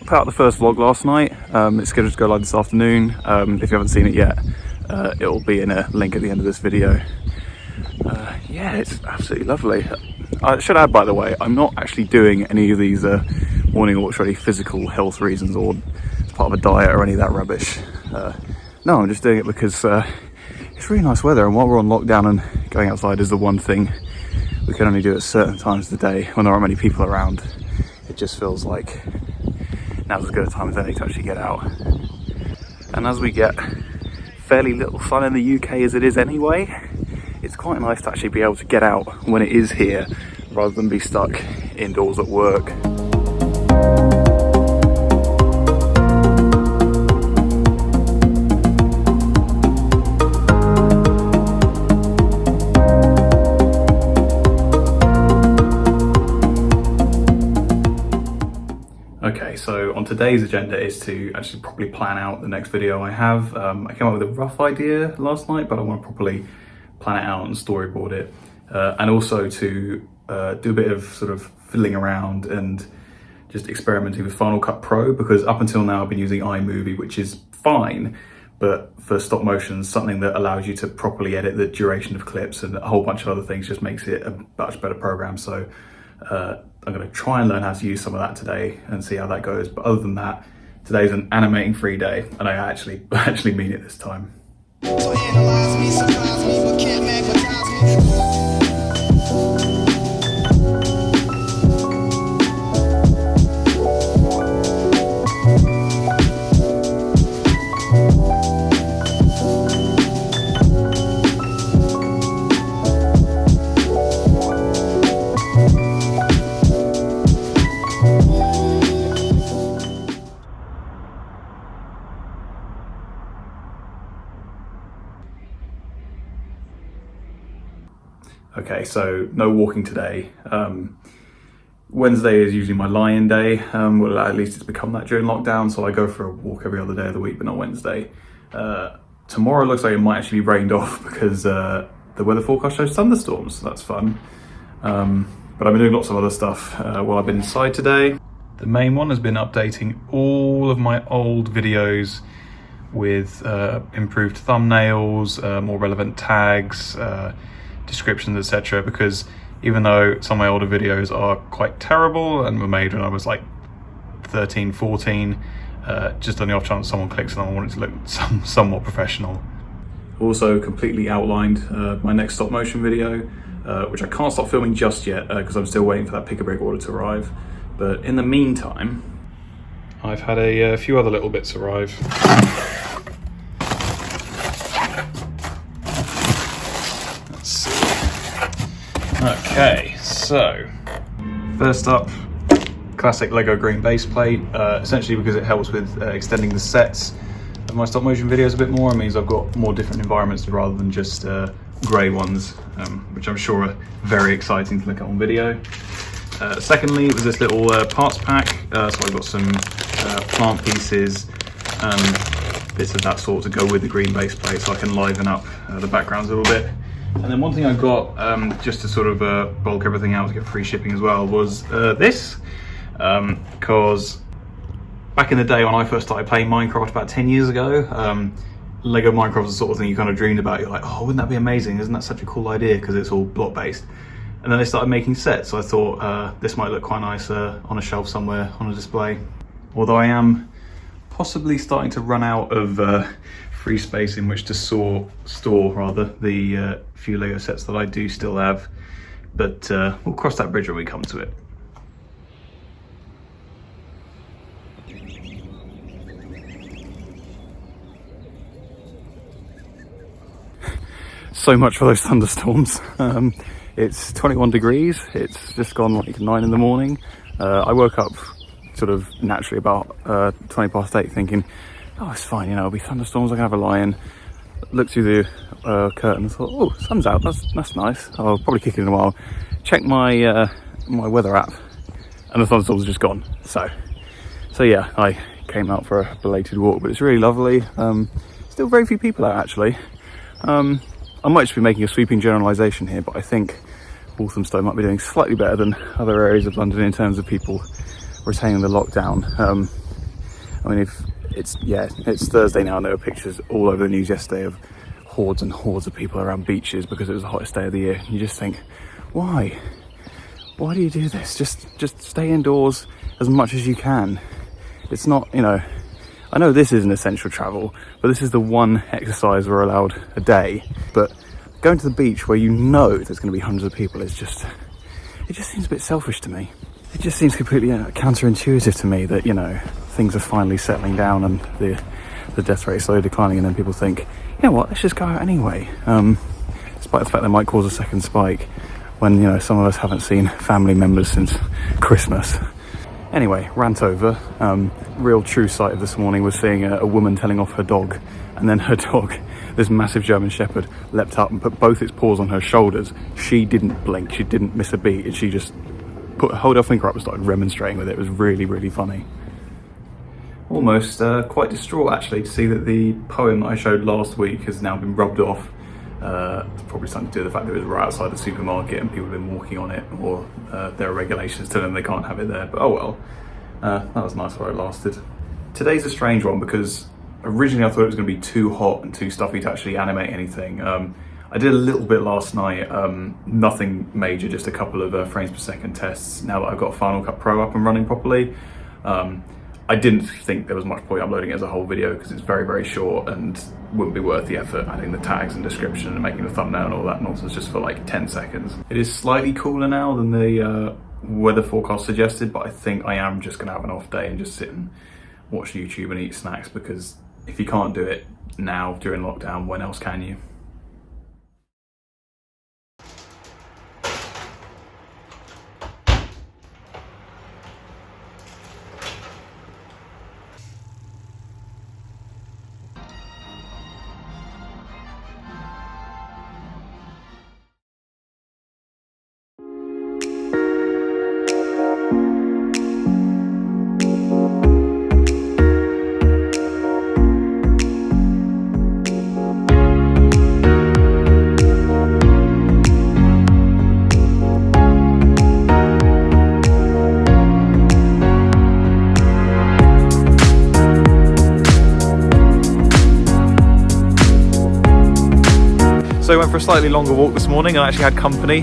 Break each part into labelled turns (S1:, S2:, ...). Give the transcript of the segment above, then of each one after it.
S1: put out the first vlog last night. It's scheduled to go live this afternoon. If you haven't seen it yet, it'll be in a link at the end of this video. Yeah, it's absolutely lovely. I should add, by the way, I'm not actually doing any of these morning walks for any physical health reasons or as part of a diet or any of that rubbish. No, I'm just doing it because it's really nice weather, and while we're on lockdown and going outside is the one thing we can only do at certain times of the day when there aren't many people around, it just feels like now's as good a time as any to actually get out. And as we get fairly little sun in the UK as it is anyway, it's quite nice to actually be able to get out when it is here rather than be stuck indoors at work. Okay, so on today's agenda is to actually properly plan out the next video I have. I came up with a rough idea last night, but I want to properly plan it out and storyboard it. And also to do a bit of sort of fiddling around and just experimenting with Final Cut Pro, because up until now I've been using iMovie, which is fine, but for stop motion, something that allows you to properly edit the duration of clips and a whole bunch of other things just makes it a much better program. So I'm going to try and learn how to use some of that today and see how that goes. But other than that, today's an animating free day, and I actually mean it this time. So analyze me, surprise me, but can't magnetize me. Okay, so no walking today. Wednesday is usually my lie-in day. Well, at least it's become that during lockdown, so I go for a walk every other day of the week, but not Wednesday. Tomorrow looks like it might actually be rained off because the weather forecast shows thunderstorms, so that's fun. But I've been doing lots of other stuff while I've been inside today. The main one has been updating all of my old videos with improved thumbnails, more relevant tags, descriptions, etc. Because even though some of my older videos are quite terrible and were made when I was like 13, 14, just on the off chance someone clicks and I want it to look somewhat professional. Also completely outlined my next stop motion video, which I can't start filming just yet because I'm still waiting for that pick-a-brick order to arrive. But in the meantime, I've had a few other little bits arrive. Okay, so first up, classic Lego green base plate, essentially because it helps with extending the sets of my stop motion videos a bit more. It means I've got more different environments rather than just grey ones, which I'm sure are very exciting to look at on video. Secondly, was this little parts pack, so I've got some plant pieces and bits of that sort to go with the green base plate so I can liven up the backgrounds a little bit. And then one thing I got just to sort of bulk everything out to get free shipping as well was this, because back in the day when I first started playing Minecraft about 10 years ago, Lego Minecraft was the sort of thing you kind of dreamed about. You're like, oh, wouldn't that be amazing? Isn't that such a cool idea? Because it's all block based. And then they started making sets, so I thought this might look quite nice on a shelf somewhere on a display. Although I am possibly starting to run out of free space in which to store the few Lego sets that I do still have, but we'll cross that bridge when we come to it. So much for those thunderstorms. It's 21 degrees, it's just gone like 9 in the morning. I woke up sort of naturally about 20 past 8 thinking, oh, it's fine, you know, it'll be thunderstorms, I can have a lie-in. Looked through the curtain and thought, oh, sun's out, that's nice. I'll probably kick it in a while. Check my my weather app and the thunderstorms are just gone. So yeah, I came out for a belated walk, but it's really lovely. Still very few people out actually. I might just be making a sweeping generalisation here, but I think Walthamstow might be doing slightly better than other areas of London in terms of people retaining the lockdown. I mean, it's Thursday now, and there were pictures all over the news yesterday of hordes and hordes of people around beaches because it was the hottest day of the year. You just think, why? Why do you do this? Just stay indoors as much as you can. It's not, you know, I know this isn't essential travel, but this is the one exercise we're allowed a day. But going to the beach where you know there's going to be hundreds of people it just seems a bit selfish to me. It just seems completely counterintuitive to me that, you know, things are finally settling down and the death rate is slowly declining, and then people think, you know what, let's just go out anyway. Despite the fact they might cause a second spike when, you know, some of us haven't seen family members since Christmas. Anyway, rant over. Real true sight of this morning was seeing a woman telling off her dog, and then her dog, this massive German Shepherd, leapt up and put both its paws on her shoulders. She didn't blink, she didn't miss a beat, and she just held her finger up and started remonstrating with it. It was really, really funny. Almost quite distraught actually to see that the poem that I showed last week has now been rubbed off. Probably something to do with the fact that it was right outside the supermarket and people have been walking on it, or there are regulations telling them they can't have it there, but oh well. That was nice while it lasted. Today's a strange one because originally I thought it was going to be too hot and too stuffy to actually animate anything. I did a little bit last night, nothing major, just a couple of frames per second tests now that I've got Final Cut Pro up and running properly. I didn't think there was much point uploading it as a whole video because it's very, very short and wouldn't be worth the effort adding the tags and description and making the thumbnail and all that nonsense just for like 10 seconds. It is slightly cooler now than the weather forecast suggested, but I think I am just going to have an off day and just sit and watch YouTube and eat snacks, because if you can't do it now during lockdown, when else can you? So I went for a slightly longer walk this morning and I actually had company.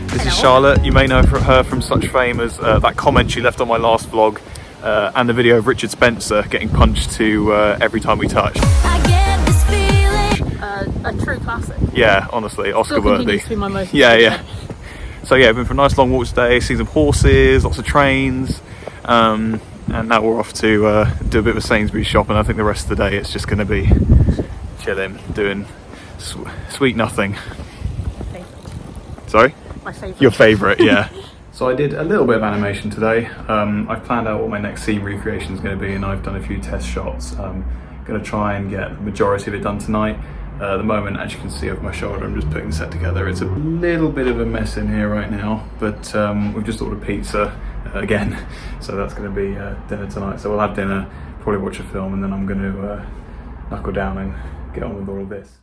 S1: This is Charlotte. You may know her from such fame as that comment she left on my last vlog and the video of Richard Spencer getting punched to Every Time We Touch.
S2: I get this feeling. A true classic.
S1: Yeah, honestly, Oscar worthy.
S2: To be my most
S1: yeah. So yeah, I've been for a nice long walk today, seen some horses, lots of trains, and now we're off to do a bit of a Sainsbury's shop, and I think the rest of the day it's just going to be chilling, doing sweet nothing.
S2: Favorite.
S1: Sorry?
S2: My favourite.
S1: Your favourite, yeah. So I did a little bit of animation today. I've planned out what my next scene recreation is going to be, and I've done a few test shots. I'm going to try and get the majority of it done tonight. At the moment, as you can see over my shoulder, I'm just putting the set together. It's a little bit of a mess in here right now, but we've just ordered pizza again, so that's going to be dinner tonight. So we'll have dinner, probably watch a film, and then I'm going to knuckle down and get on with all of this.